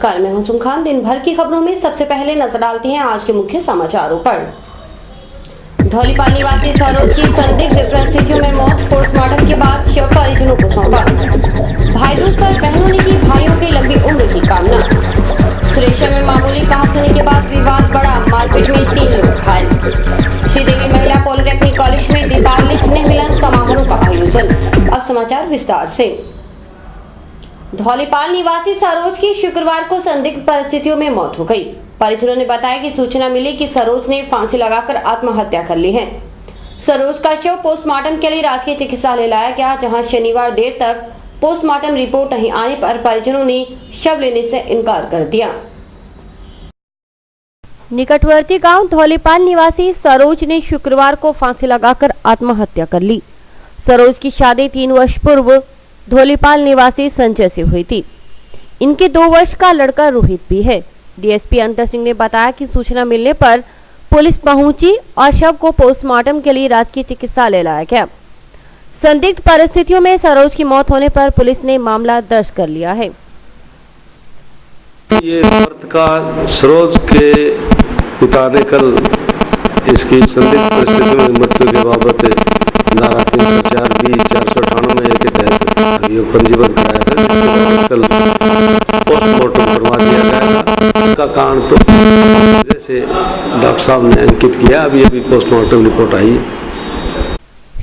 नमस्कार, मैं हूं खान। दिन भर की खबरों में सबसे पहले नजर डालते हैं आज के मुख्य समाचारों पर। धौलीपाल निवासी सरोज की संदिग्ध परिस्थितियों में मौत, पोस्टमार्टम के बाद शव परिजनों को सौंपा। भाई दूज पर बहनों ने की भाइयों की लंबी उम्र की कामना। सुरेशा में मामूली कहासुनी के बाद विवाद बढ़ा, मारपीट में 3 लोग घायल। श्रीदेवी महिला पॉलिटेक्निक कॉलेज में दीपावली स्नेह मिलन समारोह का आयोजन। अब समाचार विस्तार से। धौलीपाल निवासी सरोज की शुक्रवार को संदिग्ध परिस्थितियों में मौत हो गई। परिजनों ने बताया कि सूचना मिली कि सरोज ने फांसी लगाकर आत्महत्या कर ली है। सरोज का शव पोस्टमार्टम के लिए राजकीय चिकित्सालय लाया गया, जहां शनिवार देर तक पोस्टमार्टम रिपोर्ट नहीं आने पर परिजनों ने शव लेने से इनकार कर दिया। निकटवर्ती गांव धौलीपाल निवासी सरोज ने शुक्रवार को फांसी लगाकर आत्महत्या कर ली। सरोज की शादी 3 वर्ष पूर्व धौलीपाल निवासी संजय से हुई थी। इनके 2 वर्ष का लड़का रोहित भी है। डीएसपी अंतर सिंह ने बताया कि सूचना मिलने पर पुलिस पहुंची और शव को पोस्टमार्टम के लिए राजकीय चिकित्सालय लाया गया। संदिग्ध परिस्थितियों में सरोज की मौत होने पर पुलिस ने मामला दर्ज कर लिया है। ये मर्द का सरोज के पिता ने कल इसकी संदिग्ध परिस्थितियों में मृत्यु के बाबत धारा 304B/498 में एक तहत अभियोग पंजीबद्ध कराया था, जिसके बाद कल पोस्टमार्टम करवा दिया गया था। इसका कारण तो जैसे डॉक्टर साहब ने अंकित किया, अभी पोस्टमार्टम रिपोर्ट आई।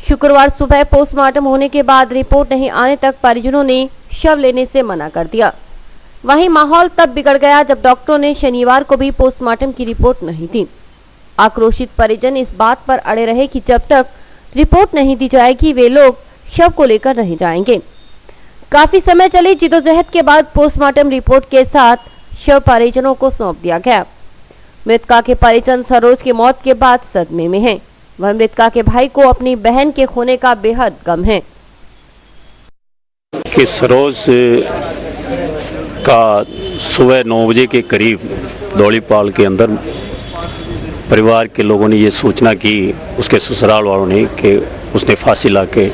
शुक्रवार सुबह पोस्टमार्टम होने के बाद रिपोर्ट नहीं आने तक परिजनों ने शव लेने से मना कर दिया। वहीं माहौल तब बिगड़ गया जब डॉक्टरों ने शनिवार को भी पोस्टमार्टम की रिपोर्ट नहीं दी। आक्रोशित परिजन इस बात पर अड़े रहे कि जब तक रिपोर्ट नहीं दी जाएगी वे लोग शव को लेकर नहीं जाएंगे। काफी समय चली जिदोजहद के बाद पोस्टमार्टम रिपोर्ट के साथ शव परिजनों को सौंप दिया गया। मृतका के परिजन सरोज की मौत के बाद सदमे में हैं। वह मृतका के भाई को अपनी बहन के खोने का बेहद गम है। कि सरोज का सुबह 9 बजे के करीब धौलीपाल के अंदर परिवार के लोगों ने ये सूचना की, उसके ससुराल वालों ने, कि उसने फांसी लाके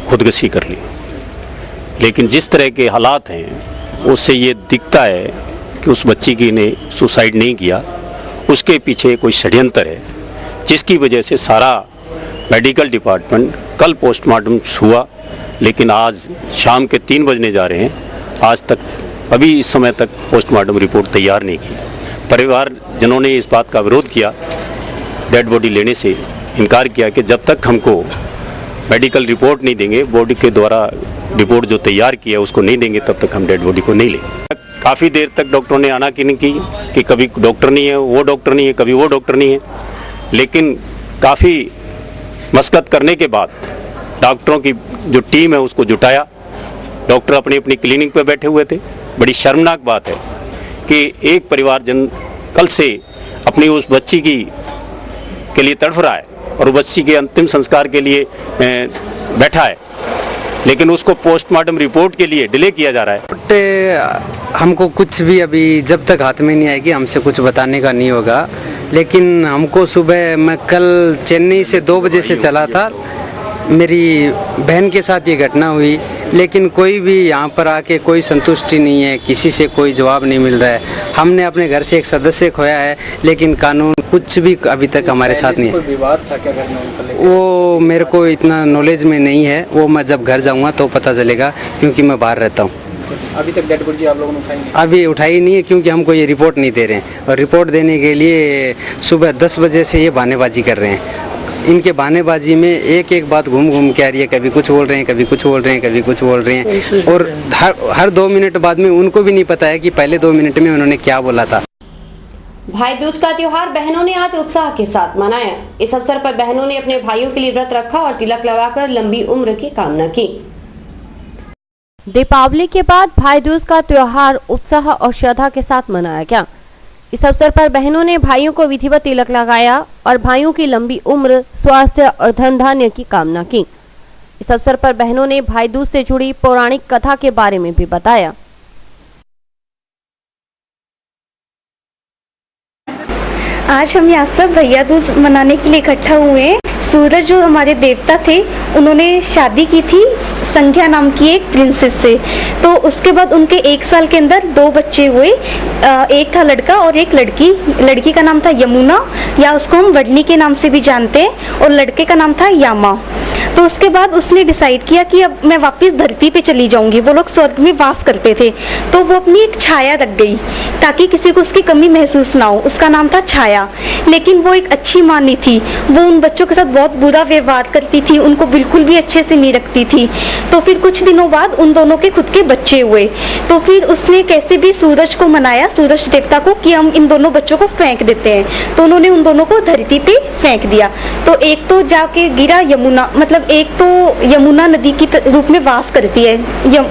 खुदकुशी कर ली। लेकिन जिस तरह के हालात हैं उससे ये दिखता है कि उस बच्ची की ने सुसाइड नहीं किया, उसके पीछे कोई षड्यंत्र है, जिसकी वजह से सारा मेडिकल डिपार्टमेंट कल पोस्टमार्टम हुआ, लेकिन आज शाम के 3 बजने जा रहे हैं, आज तक अभी इस समय तक पोस्टमार्टम रिपोर्ट तैयार नहीं की। परिवार जनों ने इस बात का विरोध किया, डेड बॉडी लेने से इनकार किया कि जब तक हमको मेडिकल रिपोर्ट नहीं देंगे, बॉडी के द्वारा रिपोर्ट जो तैयार किया उसको नहीं देंगे, तब तक हम डेड बॉडी को नहीं लेंगे। काफ़ी देर तक डॉक्टरों ने आनाकानी की कि कभी डॉक्टर नहीं है, वो डॉक्टर नहीं है, कभी वो डॉक्टर नहीं है। लेकिन काफ़ी मशक्क़त करने के बाद डॉक्टरों की जो टीम है उसको जुटाया। डॉक्टर अपनी अपनी क्लिनिक पर बैठे हुए थे। बड़ी शर्मनाक बात है कि एक परिवारजन कल से अपनी उस बच्ची के लिए तड़फ रहा है और बच्ची के अंतिम संस्कार के लिए बैठा है, लेकिन उसको पोस्टमार्टम रिपोर्ट के लिए डिले किया जा रहा है। हमको कुछ भी अभी जब तक हाथ में नहीं आएगी हमसे कुछ बताने का नहीं होगा। लेकिन हमको सुबह, मैं कल चेन्नई से 2 बजे से चला था, मेरी बहन के साथ ये घटना हुई, लेकिन कोई भी यहाँ पर आके कोई संतुष्टि नहीं है, किसी से कोई जवाब नहीं मिल रहा है। हमने अपने घर से एक सदस्य खोया है, लेकिन कानून कुछ भी अभी तक हमारे साथ नहीं है। कोई विवाद था क्या घर में उनका लेकर? वो मेरे को इतना नॉलेज में नहीं है, वो मैं जब घर जाऊँगा तो पता चलेगा, क्योंकि मैं बाहर रहता हूँ। अभी तक डेड बॉडी आप लोगों ने उठाई नहीं? अभी उठाई नहीं है, क्योंकि हमको ये रिपोर्ट नहीं दे रहे हैं, और रिपोर्ट देने के लिए सुबह 10 बजे से ये बहानेबाजी कर रहे हैं। इनके बहानेबाजी में एक बात घूम के आ रही है, कभी कुछ बोल रहे हैं, कभी कुछ बोल रहे हैं, कभी कुछ बोल रहे हैं, और हर 2 मिनट बाद में उनको भी नहीं पता है कि पहले 2 मिनट में उन्होंने क्या बोला था। भाई दूज का त्योहार बहनों ने आज उत्साह के साथ मनाया। इस अवसर पर बहनों ने अपने भाइयों के लिए व्रत रखा और तिलक लगाकर लंबी उम्र की कामना की। दीपावली के बाद भाई दूज का त्योहार उत्साह और श्रद्धा के साथ मनाया गया। इस अवसर पर बहनों ने भाइयों को विधिवत तिलक लगाया और भाइयों की लंबी उम्र, स्वास्थ्य और धन धान्य की कामना की। इस अवसर पर बहनों ने भाई दूज से जुड़ी पौराणिक कथा के बारे में भी बताया। आज हम यहाँ सब भैया दूज मनाने के लिए इकट्ठा हुए हैं। सूरज जो हमारे देवता थे उन्होंने शादी की थी संध्या नाम की एक प्रिंसेस से। तो उसके बाद उनके 1 साल के अंदर 2 बच्चे हुए। एक था लड़का और एक लड़की। लड़की का नाम था यमुना, या उसको हम वडनी के नाम से भी जानते हैं, और लड़के का नाम था यामा। तो उसके बाद उसने डिसाइड किया कि अब मैं वापस धरती पे चली जाऊंगी। वो लोग स्वर्ग में वास करते थे, तो वो अपनी एक छाया रख गई ताकि किसी को उसकी कमी महसूस ना हो। उसका नाम था छाया। लेकिन वो एक अच्छी माँ नहीं थी, वो उन बच्चों के साथ बहुत बुरा व्यवहार करती थी, उनको बिल्कुल भी अच्छे से नहीं रखती थी। तो फिर कुछ दिनों बाद उन दोनों के खुद के बच्चे हुए। तो फिर उसने कैसे भी सूरज को मनाया, सूरज देवता को, कि हम इन दोनों बच्चों को फेंक देते हैं। तो उन्होंने उन दोनों को धरती पे फेंक दिया। तो एक तो जाके गिरा यमुना, मतलब एक तो यमुना नदी की रूप में वास करती है,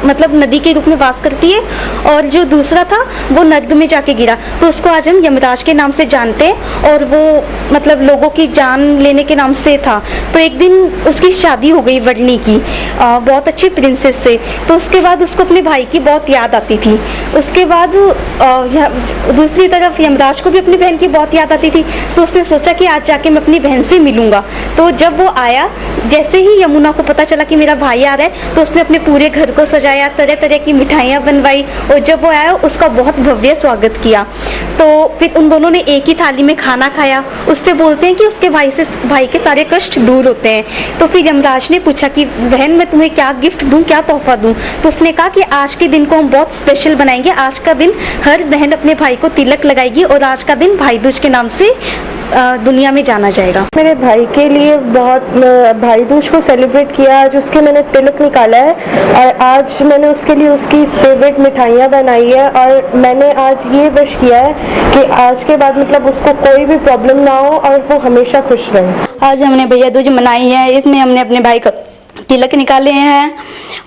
मतलब नदी के रूप में वास करती है, और जो दूसरा था वो नर्क में जाके गिरा। तो उसको आज हम यमराज के नाम से जानते हैं, और वो मतलब लोगों की जान लेने के नाम से था। तो एक दिन उसकी शादी हो गई वडनी की, बहुत अच्छी प्रिंसेस से। तो उसके बाद उसको अपने भाई की बहुत याद आती थी। उसके बाद दूसरी तरफ यमराज को भी अपनी बहन की बहुत याद आती थी। तो उसने सोचा कि आज जाके मैं अपनी बहन से मिलूंगा। तो जब वो आया, जैसे ही यमुना को पता चला कि मेरा भाई आ रहा है, तो उसने अपने पूरे घर को सजाया, तरह तरह की मिठाइयाँ बनवाई, और जब वो आया उसका बहुत भव्य स्वागत किया। तो फिर उन दोनों ने एक ही थाली में खाना खाया। उससे बोलते हैं कि उसके भाई के सारे कष्ट दूर होते हैं। तो फिर यमराज ने पूछा कि बहन मैं तुम्हें क्या गिफ्ट दूं, क्या तोहफा दूं। तो उसने कहा कि आज के दिन को हम बहुत स्पेशल बनाएंगे। आज का दिन हर बहन अपने भाई को तिलक लगाएगी, और आज का दिन भाई दूज के नाम से दुनिया में जाना जाएगा। मेरे भाई के लिए बहुत भाई दूज को सेलिब्रेट किया, आज उसके मैंने तिलक निकाला है, और आज मैंने उसके लिए उसकी फेवरेट मिठाइयाँ बनाई है। और मैंने आज ये विश किया है कि आज के बाद मतलब उसको कोई भी प्रॉब्लम ना हो और वो हमेशा खुश रहे। आज हमने भैया दूज मनाई है, इसमें हमने अपने भाई को तिलक निकाले हैं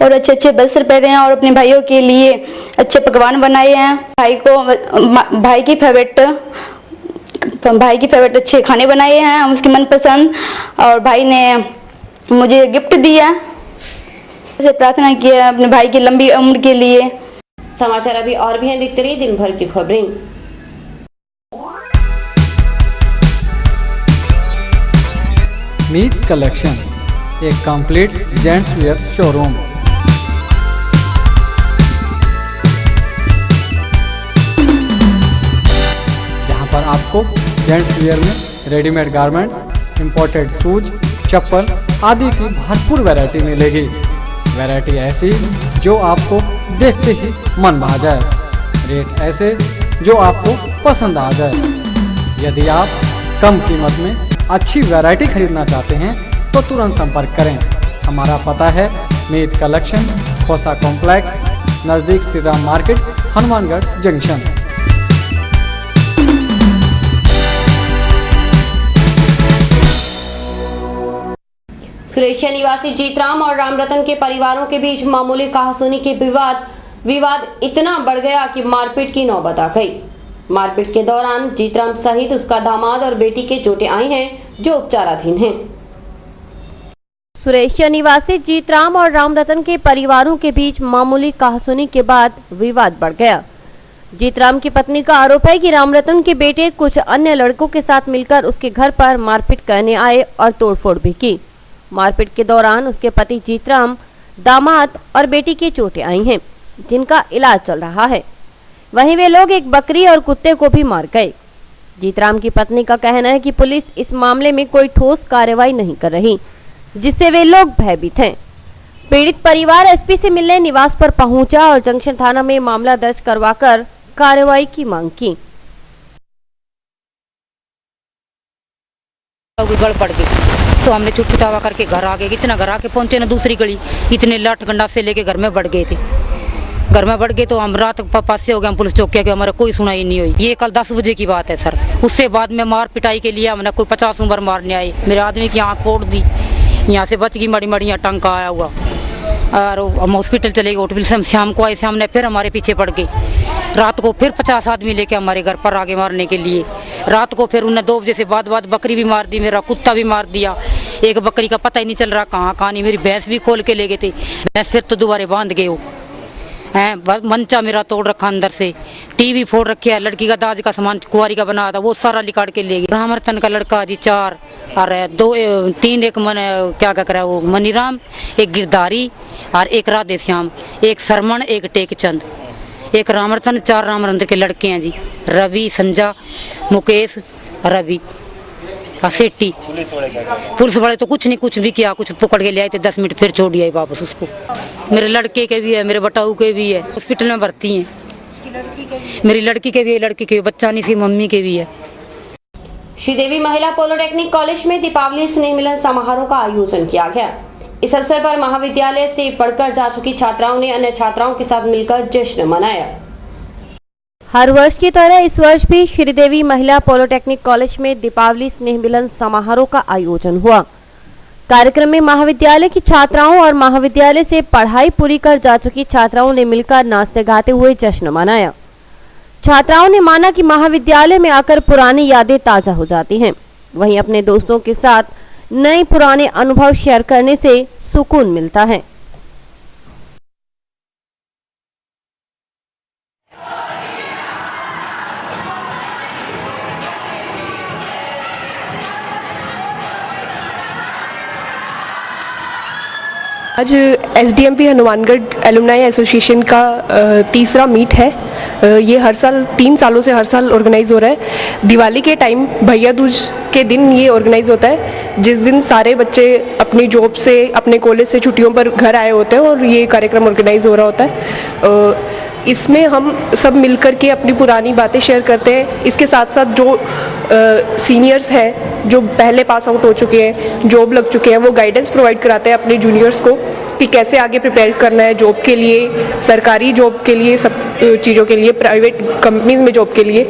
और अच्छे अच्छे वस्त्र पहने हैं, और अपने भाइयों के लिए अच्छे पकवान बनाए हैं। भाई की फेवरेट अच्छे खाने बनाए हैं, हम उसकी मनपसंद, और भाई ने मुझे गिफ्ट दिया। उसे प्रार्थना किया अपने भाई की लंबी उम्र के लिए। समाचार अभी और भी हैं, देखते रहिए दिन भर की खबरें। मीत कलेक्शन, एक कंप्लीट जेंट्स वेयर शोरूम। जहां पर आपको जेंट्स वेयर में रेडीमेड गारमेंट्स, इंपोर्टेड शूज, चप्पल आदि की भरपूर वैरायटी मिलेगी। वैरायटी ऐसी जो आपको देखते ही मन भा जाए, रेट ऐसे जो आपको पसंद आ जाए। यदि आप कम कीमत में अच्छी वैरायटी खरीदना चाहते हैं तो तुरंत संपर्क करें। हमारा पता है मीत कलेक्शन, खोसा कॉम्प्लेक्स, नज़दीक सीधा मार्केट, हनुमानगढ़ जंक्शन। सुरेशिया निवासी जीतराम और रामरतन के परिवारों के बीच मामूली कहासुनी के विवाद इतना बढ़ गया कि मारपीट की नौबत आ गई। मारपीट के दौरान जीतराम सहित उसका दामाद और बेटी के चोटें आई हैं, जो उपचाराधीन हैं। सुरेशिया निवासी जीतराम और रामरतन के परिवारों के बीच मामूली कहासुनी के बाद विवाद बढ़ गया। जीतराम की पत्नी का आरोप है कि रामरतन के बेटे कुछ अन्य लड़कों के साथ मिलकर उसके घर पर मारपीट करने आए और तोड़फोड़ भी की। मारपीट के दौरान उसके पति जीतराम, दामाद और बेटी की चोटें आई हैं, जिनका इलाज चल रहा है। वहीं वे लोग एक बकरी और कुत्ते को भी मार गए। जीतराम की पत्नी का कहना है कि पुलिस इस मामले में कोई ठोस कार्रवाई नहीं कर रही, जिससे वे लोग भयभीत हैं। पीड़ित परिवार एसपी से मिलने निवास पर पहुंचा और जंक्शन थाना में मामला दर्ज करवाकर कार्रवाई की मांग की। गड़ पड़ गई तो हमने छुटछुटावा करके घर आ गए। इतना घर आके पहुंचे ना दूसरी गली, इतने लाठ गंडा से लेके घर में बढ़ गए थे। घर में बढ़ गए तो हम रात पास से हो गए, हम पुलिस चौकी के, हमारा कोई सुनाई नहीं हुई। ये कल 10 बजे की बात है सर। उससे बाद में मार पिटाई के लिए हमने कोई 50 उम्र मारने आए। मेरे आदमी की आँख फोड़ दी, यहाँ से बच गई, मड़ी मड़ी यहाँ टंका आया हुआ। और हम हॉस्पिटल चले गए, हॉस्पिटल से शाम को आए, सामने फिर हमारे पीछे पड़ गए। रात को फिर 50 आदमी लेके हमारे घर पर आगे मारने के लिए। रात को फिर उन्हें 2 बजे से बाद बकरी भी मार दी, मेरा कुत्ता भी मार दिया। एक बकरी का पता ही नहीं चल रहा कहाँ नहीं। मेरी भैंस भी खोल के ले गए थे, भैंस फिर तो दोबारा बांध गए हो। हैं। मंचा मेरा तोड़ रखा अंदर से, टीवी फोड़ रखे है, लड़की का दाज का सामान कुंवारी का बना था वो सारा निकाल के ले गई। रामरतन का लड़का जी 4 और 3 एक क्या कर वो मनीराम, एक गिरधारी और एक राधे श्याम, एक सरमन, एक टेकचंद, एक रामरतन। 4 रामरतन के लड़के हैं जी, रवि, संजा, मुकेश, रवि और सेट्टी। पुलिस वाले तो कुछ नहीं, कुछ भी किया, कुछ पकड़ के ले आए थे, 10 मिनट फिर छोड़ दिया वापस उसको। मेरे लड़के के भी है, मेरे बटाऊ के भी है, हॉस्पिटल में भर्ती हैं। मेरी लड़की के भी है, लड़की के बच्चा नहीं थी, मम्मी के भी है। श्रीदेवी महिला पॉलिटेक्निक कॉलेज में दीपावली स्नेह मिलन समारोह का आयोजन किया गया। इस अवसर पर महाविद्यालय से पढ़कर जा चुकी छात्राओं ने अन्य छात्राओं के साथ मिलकर जश्न मनाया। हर वर्ष की तरह इस वर्ष भी श्रीदेवी महिला पॉलिटेक्निक कॉलेज में दीपावली स्नेह मिलन समारोह का आयोजन हुआ। कार्यक्रम में महाविद्यालय की छात्राओं और महाविद्यालय से पढ़ाई पूरी कर जा चुकी छात्राओं ने मिलकर नाचते गाते हुए जश्न मनाया। छात्राओं ने माना कि महाविद्यालय में आकर पुरानी यादें ताजा हो जाती हैं, वहीं अपने दोस्तों के साथ नए पुराने अनुभव शेयर करने से सुकून मिलता है। आज SDMP हनुमानगढ़ एलुमनाई एसोसिएशन का तीसरा मीट है। ये हर साल 3 सालों से हर साल ऑर्गेनाइज हो रहा है। दिवाली के टाइम भैया दूज के दिन ये ऑर्गेनाइज होता है, जिस दिन सारे बच्चे अपनी जॉब से अपने कॉलेज से छुट्टियों पर घर आए होते हैं और ये कार्यक्रम ऑर्गेनाइज हो रहा होता है। इसमें हम सब मिलकर के अपनी पुरानी बातें शेयर करते हैं। इसके साथ साथ जो सीनियर्स हैं, जो पहले पास आउट हो चुके हैं, जॉब लग चुके हैं, वो गाइडेंस प्रोवाइड कराते हैं अपने जूनियर्स को कि कैसे आगे प्रिपेयर करना है जॉब के लिए, सरकारी जॉब के लिए, सब चीज़ों के लिए, प्राइवेट कंपनीज में जॉब के लिए,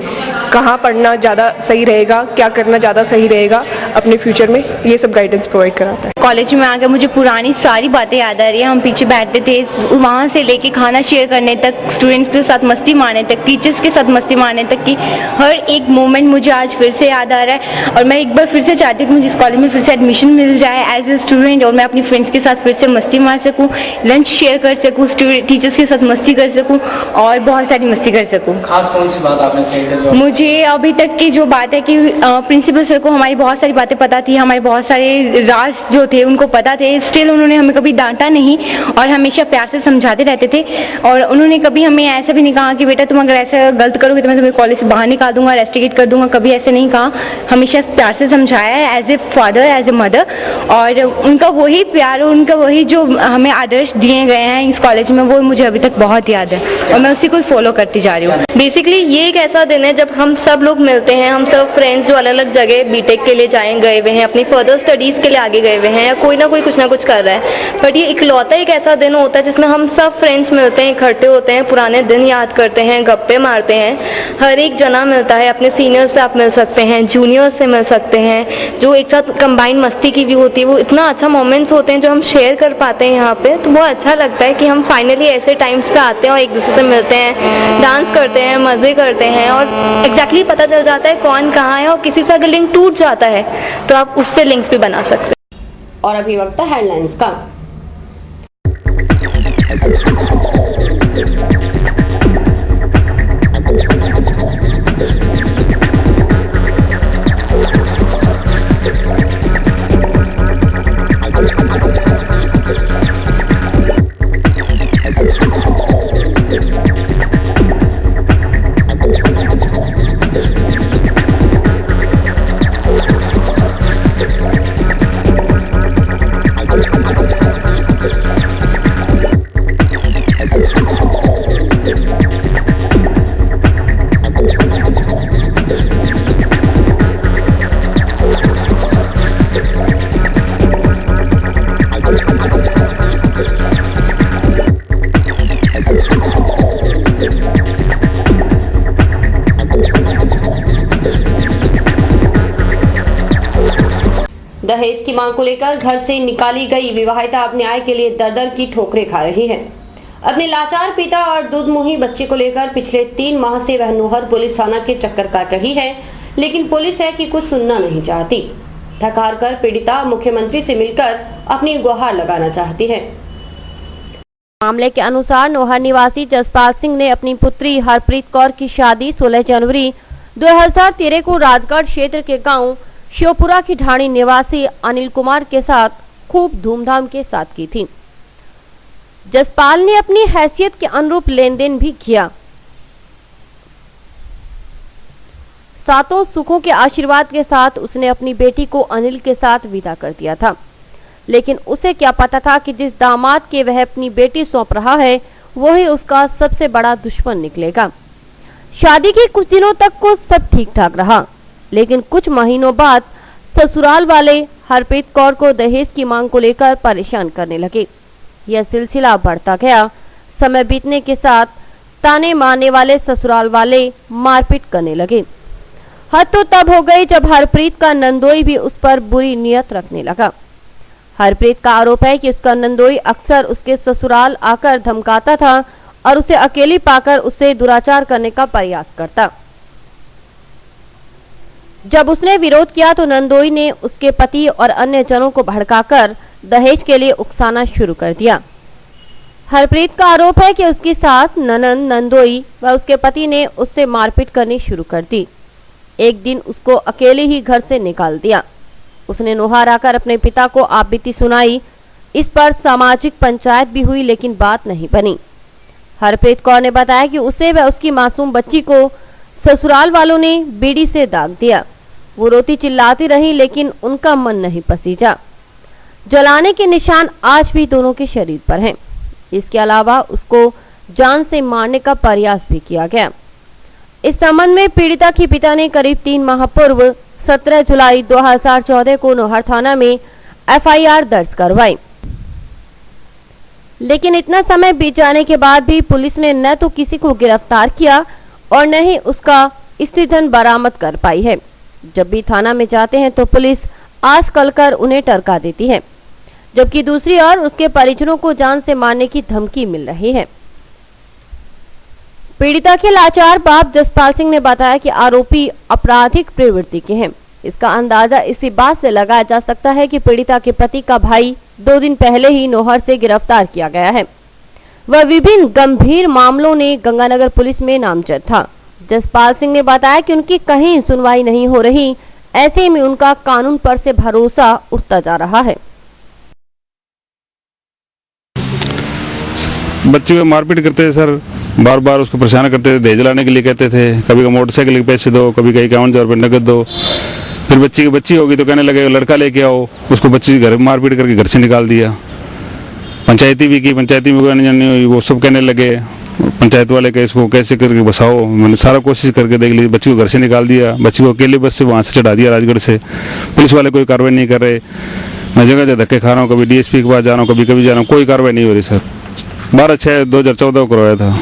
कहाँ पढ़ना ज़्यादा सही रहेगा, क्या करना ज़्यादा सही रहेगा अपने फ्यूचर में, ये सब गाइडेंस प्रोवाइड कराता है। कॉलेज में आकर मुझे पुरानी सारी बातें याद आ रही है। हम पीछे बैठते थे, वहाँ से लेके खाना शेयर करने तक, स्टूडेंट्स के साथ मस्ती मारने तक, टीचर्स के साथ मस्ती मारने तक की हर एक मोमेंट मुझे आज फिर से याद आ रहा है। और मैं एक बार फिर से चाहती हूँ कि मुझे इस कॉलेज में फिर से एडमिशन मिल जाए एज ए स्टूडेंट, और मैं अपनी फ्रेंड्स के साथ फिर से मस्ती मार सकूँ, लंच शेयर कर सकूँ, टीचर्स के साथ मस्ती कर सकूँ और बहुत सारी मस्ती कर सकूँ। खास कौन सी बात आपने सही है? मुझे अभी तक की जो बात है कि प्रिंसिपल सर को हमारी बहुत सारी बातें पता थी, हमारे बहुत सारे राज जो थे उनको पता थे, स्टिल उन्होंने हमें कभी डांटा नहीं और हमेशा प्यार से समझाते रहते थे। और उन्होंने कभी हमें ऐसा भी नहीं कहा कि बेटा तुम अगर ऐसा गलत करोगे तो मैं तुम्हें कॉलेज से बाहर निकाल दूंगा, रेस्टिकेट कर दूंगा, कभी ऐसे नहीं कहा। हमेशा प्यार से समझाया है as a father, as a mother. और उनका वही प्यार और उनका वही जो हमें आदर्श दिए गए हैं इस कॉलेज में, वो मुझे अभी तक बहुत याद है और मैं उसी को फॉलो करती जा रही हूँ। बेसिकली ये एक ऐसा दिन है जब हम सब लोग मिलते हैं, हम सब फ्रेंड्स जो अलग अलग जगह बीटेक के लिए गए हुए हैं, अपनी फर्दर स्टडीज़ के लिए आगे गए हुए हैं, या कोई ना कोई कुछ ना कुछ कर रहा है, बट ये इकलौता एक ऐसा दिन होता है जिसमें हम सब फ्रेंड्स मिलते हैं, इकट्ठे होते हैं, पुराने दिन याद करते हैं, गप्पे मारते हैं। हर एक जना मिलता है, अपने सीनियर्स से आप मिल सकते हैं, जूनियर्स से मिल सकते हैं, जो एक साथ कंबाइन मस्ती की भी होती है। वो इतना अच्छा मोमेंट्स होते हैं जो हम शेयर कर पाते हैं यहाँ पे, तो बहुत अच्छा लगता है कि हम फाइनली ऐसे टाइम्स पे आते हैं और एक दूसरे से मिलते हैं, डांस करते हैं, मज़े करते हैं और एग्जैक्टली पता चल जाता है कौन कहाँ है। और किसी से अगर लिंक टूट जाता है तो आप उससे लिंक्स भी बना सकते हैं। और अभी वक्त है हेडलाइंस का। दहेज की मांग को लेकर घर से निकाली गई विवाहिता अब न्याय के लिए दर-दर की ठोकरें खा रही है। अपने लाचार पिता और दूधमुही बच्चे को लेकर पिछले 3 माह से वह नोहर पुलिस थाना के चक्कर काट रही है, लेकिन पुलिस है कि कुछ सुनना नहीं चाहती। थक हार कर पीड़िता मुख्यमंत्री से मिलकर अपनी गुहार लगाना चाहती है। मामले के अनुसार नोहर निवासी जसपाल सिंह ने अपनी पुत्री हरप्रीत कौर की शादी 16 जनवरी 2013 को राजगढ़ क्षेत्र के गांव शिवपुरा की ढाणी निवासी अनिल कुमार के साथ खूब धूमधाम के साथ की थी। जसपाल ने अपनी हैसियत के अनुरूप लेन देन भी किया। सातों सुखों के आशीर्वाद के साथ उसने अपनी बेटी को अनिल के साथ विदा कर दिया था, लेकिन उसे क्या पता था कि जिस दामाद के वह अपनी बेटी सौंप रहा है वही उसका सबसे बड़ा दुश्मन निकलेगा। शादी के कुछ दिनों तक को सब ठीक ठाक रहा, लेकिन कुछ महीनों बाद ससुराल वाले हरप्रीत कौर को दहेज की मांग को लेकर परेशान करने लगे। यह सिलसिला बढ़ता गया। समय बीतने के साथ ताने मारने वाले ससुराल वाले मारपीट करने लगे। हद तो तब हो गई जब हरप्रीत का नंदोई भी उस पर बुरी नियत रखने लगा। हरप्रीत का आरोप है कि उसका नंदोई अक्सर उसके ससुराल आकर धमकाता था और उसे अकेली पाकर उससे दुराचार करने का प्रयास करता। जब उसने विरोध किया तो नंदोई ने उसके पति और अन्य जनों को भड़काकर दहेज के लिए उकसाना शुरू कर दिया। हरप्रीत का आरोप है कि उसकी सास, ननंद, नंदोई व उसके पति ने उससे मारपीट करनी शुरू कर दी। एक दिन उसको अकेले ही घर से निकाल दिया। उसने नोहर आकर अपने पिता को आपबीती सुनाई। इस पर सामाजिक पंचायत भी हुई, लेकिन बात नहीं बनी। हरप्रीत कौर ने बताया कि उसे व उसकी मासूम बच्ची को ससुराल वालों ने बीड़ी से दाग दिया। वो रोती चिल्लाती रही, लेकिन उनका मन नहीं पसीजा। जलाने के निशान आज भी दोनों के शरीर पर हैं। इसके अलावा उसको जान से मारने का प्रयास भी किया गया। इस संबंध में पीड़िता के पिता ने करीब 3 माह पूर्व 17 जुलाई 2014 को नोहर थाना में FIR दर्ज करवाई, लेकिन इतना समय बीत जाने के बाद भी पुलिस ने न तो किसी को गिरफ्तार किया और न ही उसका स्त्रीधन बरामद कर पाई है। जब भी थाना में जाते हैं तो पुलिस आज कल कर उन्हें टरका देती है, जबकि दूसरी ओर उसके परिजनों को जान से मारने की धमकी मिल रही है। पीड़िता के लाचार बाप जसपाल सिंह ने बताया कि आरोपी आपराधिक प्रवृत्ति के हैं। इसका अंदाजा इसी बात से लगाया जा सकता है कि पीड़िता के पति का भाई 2 दिन पहले ही नोहर से गिरफ्तार किया गया है। वह विभिन्न गंभीर मामलों ने गंगानगर पुलिस में नामजद था। जसपाल सिंह ने बताया कि उनकी कहीं सुनवाई नहीं हो रही, ऐसे में उनका कानून पर से भरोसा उठता जा रहा है। बच्चे को मारपीट करते थे सर, बार बार उसको परेशान करते थे, दहेज लाने के लिए कहते थे। कभी का मोटरसाइकिल के पैसे दो, कभी कहीं 51,000 रुपये नकद दो। फिर बच्ची की बच्ची होगी तो कहने लगे लड़का लेके आओ। उसको बच्ची घर मारपीट करके घर से निकाल दिया। पंचायती भी की, पंचायती में कोई नहीं हुई। वो सब कहने लगे पंचायत वाले के इसको कैसे करके बसाओ। मैंने सारा कोशिश करके देख ली, बच्ची को घर से निकाल दिया। बच्ची को अकेले बस से वहाँ से चढ़ा दिया राजगढ़ से। पुलिस वाले कोई कार्रवाई नहीं कर रहे। मैं जगह जगह धक्के खा रहा हूँ, कभी DSP के पास जा रहा हूँ, कभी जा रहा हूँ, कोई कार्रवाई नहीं हो रही सर। 12/6/2014 को करवाया था।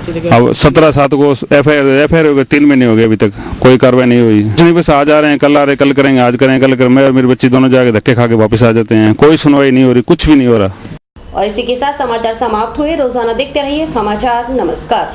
अब 17/7 को FIR हो गया, 3 महीने हो गए, अभी तक कोई कार्रवाई नहीं हुई। नहीं बस आज आ रहे हैं, कल आ रहे, कल करेंगे, आज करेंगे, कल करेंगे। मैं और मेरी बच्ची दोनों जाके धक्के खा के वापस आ जाते हैं। कोई सुनवाई नहीं हो रही, कुछ भी नहीं हो रहा। और इसी के साथ समाचार समाप्त हुए। रोजाना देखते रहिए समाचार। नमस्कार।